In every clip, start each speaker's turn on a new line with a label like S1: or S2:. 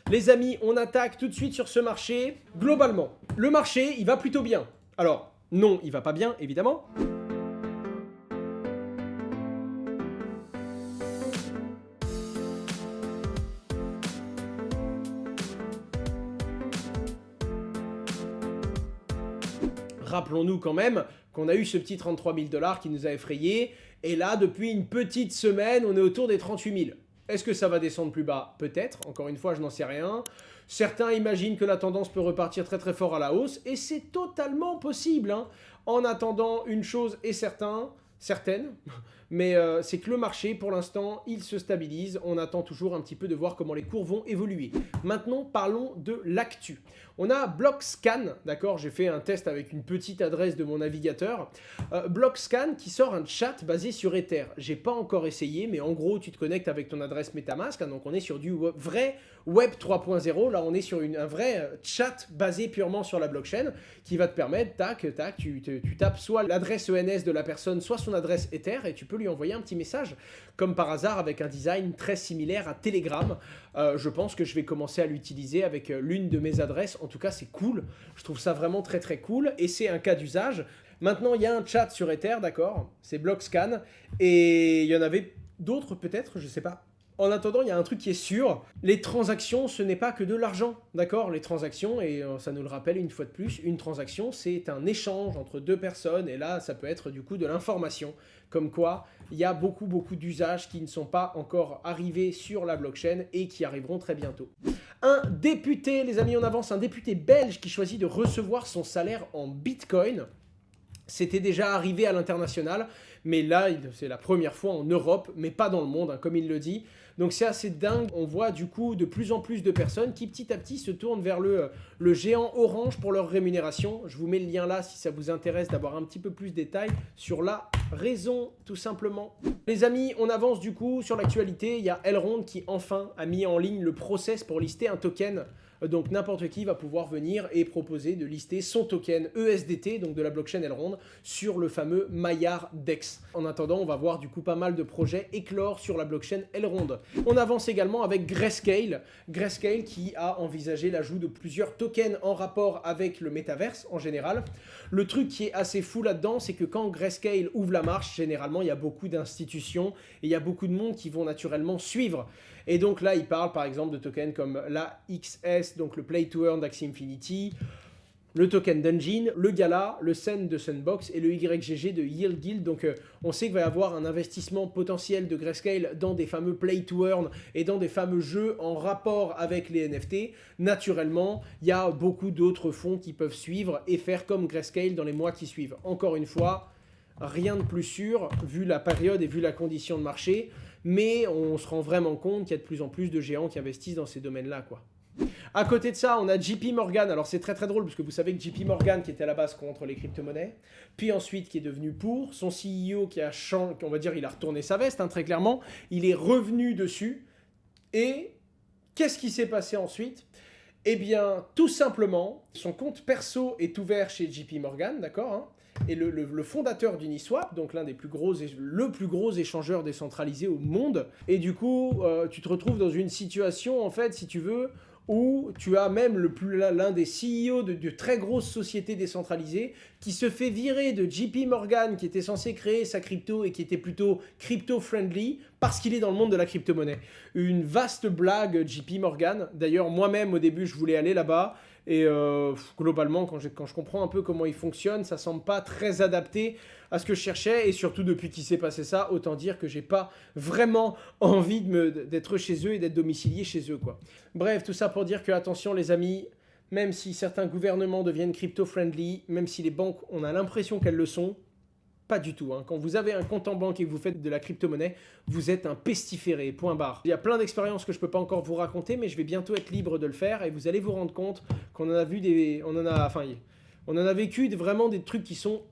S1: Les amis, on attaque tout de suite sur ce marché. Globalement, le marché, il va plutôt bien. Alors, non, il va pas bien, évidemment. Rappelons-nous quand même qu'on a eu ce petit 33 000 $ qui nous a effrayés. Et là, depuis une petite semaine, on est autour des 38 000. Est-ce que ça va descendre plus bas? Peut-être. Encore une fois, je n'en sais rien. Certains imaginent que la tendance peut repartir très très fort à la hausse. Et c'est totalement possible, hein. En attendant, une chose est certaine, mais c'est que le marché, pour l'instant, il se stabilise. On attend toujours un petit peu de voir comment les cours vont évoluer. Maintenant, parlons de l'actu. On a Blockscan, d'accord? J'ai fait un test avec une petite adresse de mon navigateur. Blockscan qui sort un chat basé sur Ether. J'ai pas encore essayé, mais en gros, tu te connectes avec ton adresse MetaMask, hein, donc on est sur du vrai Web 3.0. Là, on est sur un vrai chat basé purement sur la blockchain qui va te permettre, tac, tu tapes soit l'adresse ENS de la personne, soit son adresse Ether, et tu peux lui envoyer un petit message, comme par hasard, avec un design très similaire à Telegram. Je pense que je vais commencer à l'utiliser avec l'une de mes adresses. En tout cas, c'est cool. Je trouve ça vraiment très très cool, et c'est un cas d'usage. Maintenant, il y a un chat sur Ether, d'accord? C'est Blockscan, et il y en avait d'autres peut-être, je sais pas. En attendant, il y a un truc qui est sûr, les transactions, ce n'est pas que de l'argent, d'accord? Les transactions, et ça nous le rappelle une fois de plus, une transaction, c'est un échange entre deux personnes, et là, ça peut être du coup de l'information. Comme quoi, il y a beaucoup d'usages qui ne sont pas encore arrivés sur la blockchain et qui arriveront très bientôt. Un député, les amis, on avance, un député belge qui choisit de recevoir son salaire en Bitcoin. C'était déjà arrivé à l'international, mais là, c'est la première fois en Europe, mais pas dans le monde, hein, comme il le dit. Donc c'est assez dingue, on voit du coup de plus en plus de personnes qui petit à petit se tournent vers le géant Orange pour leur rémunération. Je vous mets le lien là si ça vous intéresse d'avoir un petit peu plus de détails sur la raison, tout simplement. Les amis, on avance du coup sur l'actualité. Il y a Elrond qui enfin a mis en ligne le process pour lister un token. Donc n'importe qui va pouvoir venir et proposer de lister son token ESDT, donc de la blockchain Elrond, sur le fameux Maillard DEX. En attendant, on va voir du coup pas mal de projets éclore sur la blockchain Elrond. On avance également avec Grayscale. Grayscale qui a envisagé l'ajout de plusieurs tokens en rapport avec le métaverse en général. Le truc qui est assez fou là-dedans, c'est que quand Grayscale ouvre la marche, généralement il y a beaucoup d'institutions et il y a beaucoup de monde qui vont naturellement suivre. Et donc là, il parle par exemple de tokens comme la XS, donc le Play to Earn d'Axie Infinity, le token d'Engine, le Gala, le Sen de Sunbox et le YGG de Yield Guild. Donc on sait qu'il va y avoir un investissement potentiel de Grayscale dans des fameux Play to Earn et dans des fameux jeux en rapport avec les NFT. Naturellement, il y a beaucoup d'autres fonds qui peuvent suivre et faire comme Grayscale dans les mois qui suivent. Encore une fois, rien de plus sûr vu la période et vu la condition de marché, mais on se rend vraiment compte qu'il y a de plus en plus de géants qui investissent dans ces domaines-là, quoi. À côté de ça, on a JP Morgan. Alors c'est très très drôle parce que vous savez que JP Morgan qui était à la base contre les crypto-monnaies, puis ensuite qui est devenu pour, son CEO qui a changé, on va dire il a retourné sa veste, hein, très clairement, il est revenu dessus. Et qu'est-ce qui s'est passé ensuite? Eh bien, tout simplement, son compte perso est ouvert chez JP Morgan, d'accord, hein, et le fondateur d'Uniswap, donc le plus gros échangeur décentralisé au monde. Et du coup, tu te retrouves dans une situation, en fait, si tu veux, où tu as même l'un des CEO de très grosses sociétés décentralisées qui se fait virer de JP Morgan, qui était censé créer sa crypto et qui était plutôt crypto-friendly, parce qu'il est dans le monde de la crypto-monnaie. Une vaste blague, JP Morgan. D'ailleurs, moi-même, au début, je voulais aller là-bas. Et globalement, quand je comprends un peu comment il fonctionne, ça semble pas très adapté à ce que je cherchais. Et surtout, depuis qu'il s'est passé ça, autant dire que j'ai pas vraiment envie d'être chez eux et d'être domicilié chez eux, quoi. Bref, tout ça pour dire que, attention les amis, même si certains gouvernements deviennent crypto-friendly, même si les banques, on a l'impression qu'elles le sont, pas du tout, hein. Quand vous avez un compte en banque et que vous faites de la crypto-monnaie, vous êtes un pestiféré, point barre. Il y a plein d'expériences que je peux pas encore vous raconter, mais je vais bientôt être libre de le faire et vous allez vous rendre compte qu'on en a vu on en a vécu vraiment des trucs qui sont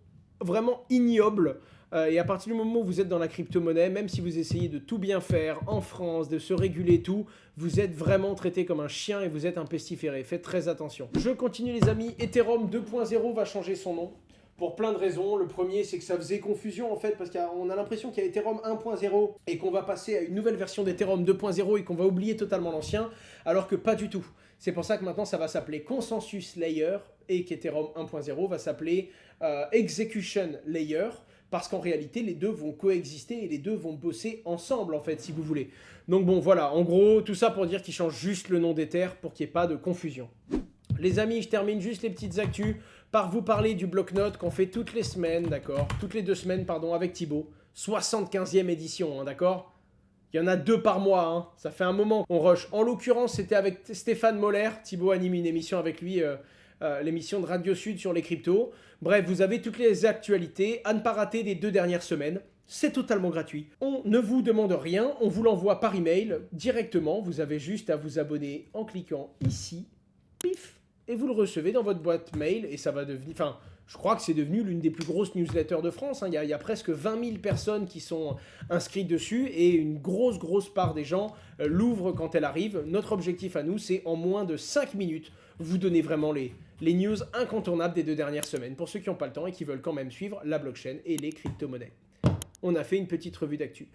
S1: vraiment ignobles. Et à partir du moment où vous êtes dans la crypto-monnaie, même si vous essayez de tout bien faire en France, de se réguler tout, vous êtes vraiment traité comme un chien et vous êtes un pestiféré. Faites très attention. Je continue les amis, Ethereum 2.0 va changer son nom. pour plein de raisons. Le premier, c'est que ça faisait confusion en fait, parce qu'on a l'impression qu'il y a Ethereum 1.0 et qu'on va passer à une nouvelle version d'Ethereum 2.0 et qu'on va oublier totalement l'ancien, alors que pas du tout. C'est pour ça que maintenant ça va s'appeler Consensus Layer et qu'Ethereum 1.0 va s'appeler Execution Layer, parce qu'en réalité les deux vont coexister et les deux vont bosser ensemble en fait, si vous voulez. Donc bon voilà, en gros tout ça pour dire qu'ils changent juste le nom d'Ether pour qu'il n'y ait pas de confusion. Les amis, je termine juste les petites actus par vous parler du bloc-notes qu'on fait toutes les semaines, d'accord, toutes les 2 semaines, pardon, avec Thibaut. 75e édition, hein, d'accord. Il y en a 2 par mois, hein. Ça fait un moment qu'on rush. En l'occurrence, c'était avec Stéphane Moller. Thibaut anime une émission avec lui, l'émission de Radio Sud sur les cryptos. Bref, vous avez toutes les actualités à ne pas rater des 2 dernières semaines. C'est totalement gratuit. On ne vous demande rien, on vous l'envoie par email directement. Vous avez juste à vous abonner en cliquant ici. Pif! Et vous le recevez dans votre boîte mail et ça va devenir... Enfin, je crois que c'est devenu l'une des plus grosses newsletters de France. Hein. Il y a presque 20 000 personnes qui sont inscrites dessus et une grosse part des gens l'ouvrent quand elle arrive. Notre objectif à nous, c'est en moins de 5 minutes, vous donner vraiment les news incontournables des 2 dernières semaines pour ceux qui n'ont pas le temps et qui veulent quand même suivre la blockchain et les crypto-monnaies. On a fait une petite revue d'actu.